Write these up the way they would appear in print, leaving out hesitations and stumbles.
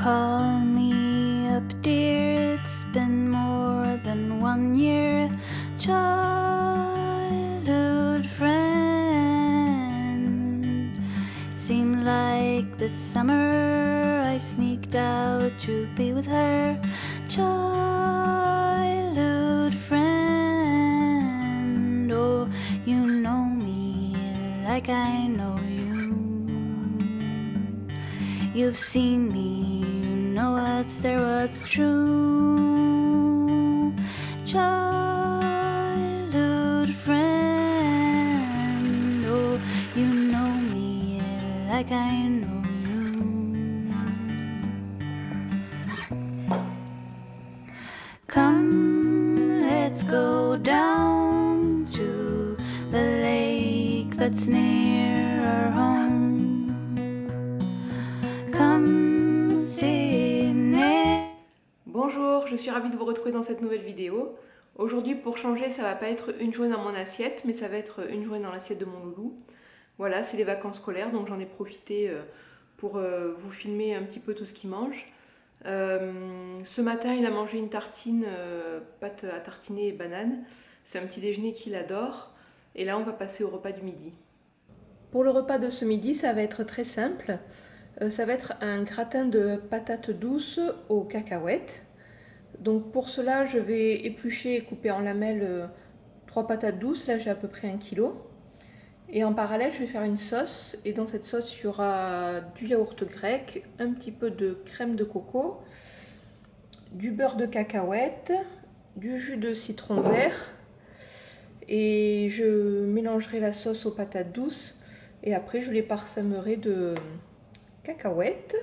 call me up, dear. It's been more than 1 year. Childhood friend. Seemed like this summer I sneaked out to be with her. Childhood friend. Oh, you know me like I know you. You've seen me, you know what's there, what's true. Childhood friend, oh, you know me like I know you. Come, let's go down to the lake that's near our home. Bonjour, je suis ravie de vous retrouver dans cette nouvelle vidéo. Aujourd'hui, pour changer, ça va pas être une journée dans mon assiette, mais ça va être une journée dans l'assiette de mon loulou. Voilà, c'est les vacances scolaires, donc j'en ai profité pour vous filmer un petit peu tout ce qu'il mange. Ce matin, il a mangé une tartine, pâte à tartiner et banane. C'est un petit déjeuner qu'il adore. Et là, on va passer au repas du midi. Pour le repas de ce midi, ça va être très simple. Ça va être un gratin de patates douces aux cacahuètes. Donc pour cela, je vais éplucher et couper en lamelles 3 patates douces. Là, j'ai à peu près 1 kg. Et en parallèle, je vais faire une sauce. Et dans cette sauce, il y aura du yaourt grec, un petit peu de crème de coco, du beurre de cacahuète, du jus de citron vert. Et je mélangerai la sauce aux patates douces. Et après, je les parsemerai de cacahuètes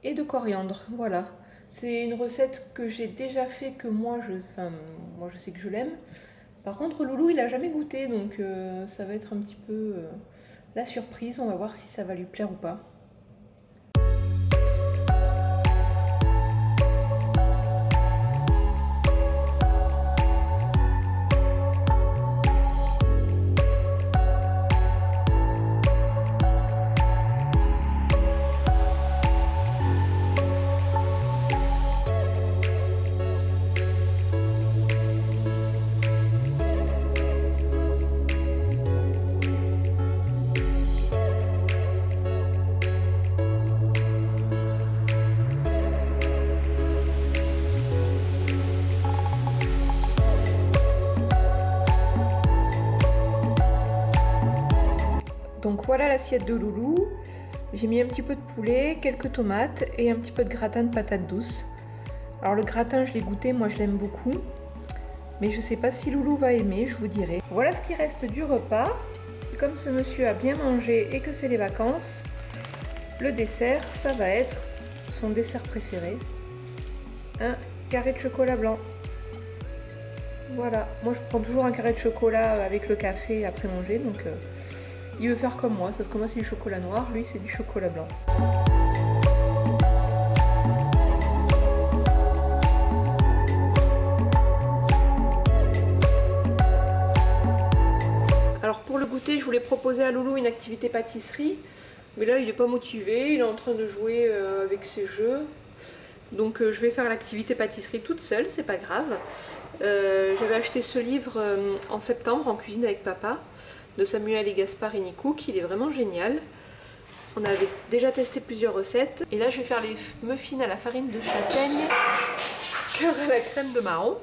et de coriandre. Voilà, c'est une recette que j'ai déjà fait, que moi je sais que je l'aime. Par contre Loulou il a jamais goûté, donc ça va être un petit peu la surprise. On va voir si ça va lui plaire ou pas. Donc voilà l'assiette de Loulou. J'ai mis un petit peu de poulet, quelques tomates et un petit peu de gratin de patates douces. Alors le gratin, je l'ai goûté, moi je l'aime beaucoup. Mais je sais pas si Loulou va aimer, je vous dirai. Voilà ce qui reste du repas. Comme ce monsieur a bien mangé et que c'est les vacances, le dessert, ça va être son dessert préféré. Un carré de chocolat blanc. Voilà, moi je prends toujours un carré de chocolat avec le café après manger, donc il veut faire comme moi, sauf que moi c'est du chocolat noir, lui c'est du chocolat blanc. Alors pour le goûter, je voulais proposer à Loulou une activité pâtisserie, mais là il n'est pas motivé, il est en train de jouer avec ses jeux. Donc je vais faire l'activité pâtisserie toute seule, c'est pas grave. J'avais acheté ce livre en septembre en cuisine avec papa, de Samuel et Gasparini Cook, il est vraiment génial. On avait déjà testé plusieurs recettes. Et là je vais faire les muffins à la farine de châtaigne, cœur à la crème de marron.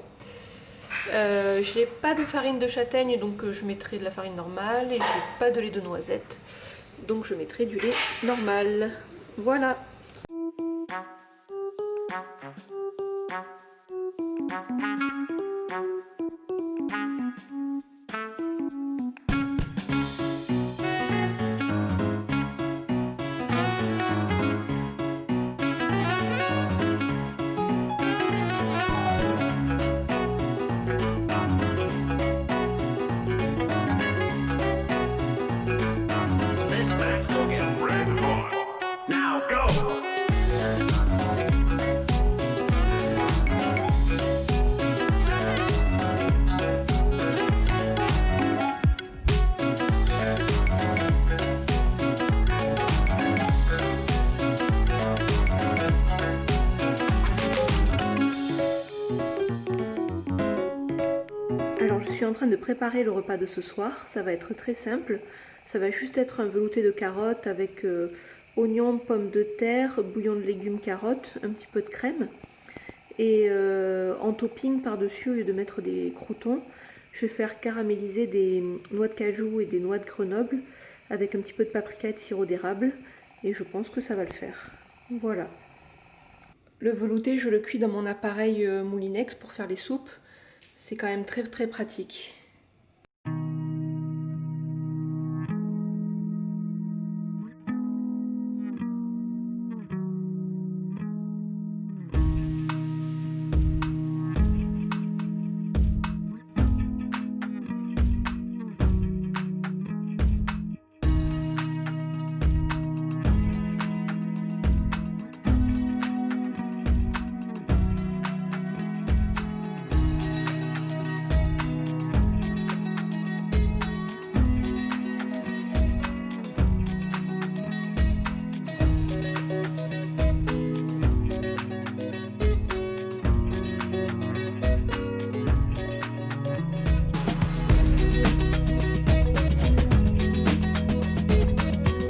J'ai pas de farine de châtaigne, donc je mettrai de la farine normale. Et j'ai pas de lait de noisette, donc je mettrai du lait normal. Voilà. Now go! suis en train de préparer le repas de ce soir. Ça va être très simple. Ça va juste être un velouté de carottes avec oignons, pommes de terre, bouillon de légumes, carottes, un petit peu de crème. Et en topping par-dessus, au lieu de mettre des croûtons, je vais faire caraméliser des noix de cajou et des noix de Grenoble avec un petit peu de paprika et de sirop d'érable. Et je pense que ça va le faire. Voilà. Le velouté, je le cuis dans mon appareil Moulinex pour faire les soupes. C'est quand même très très pratique.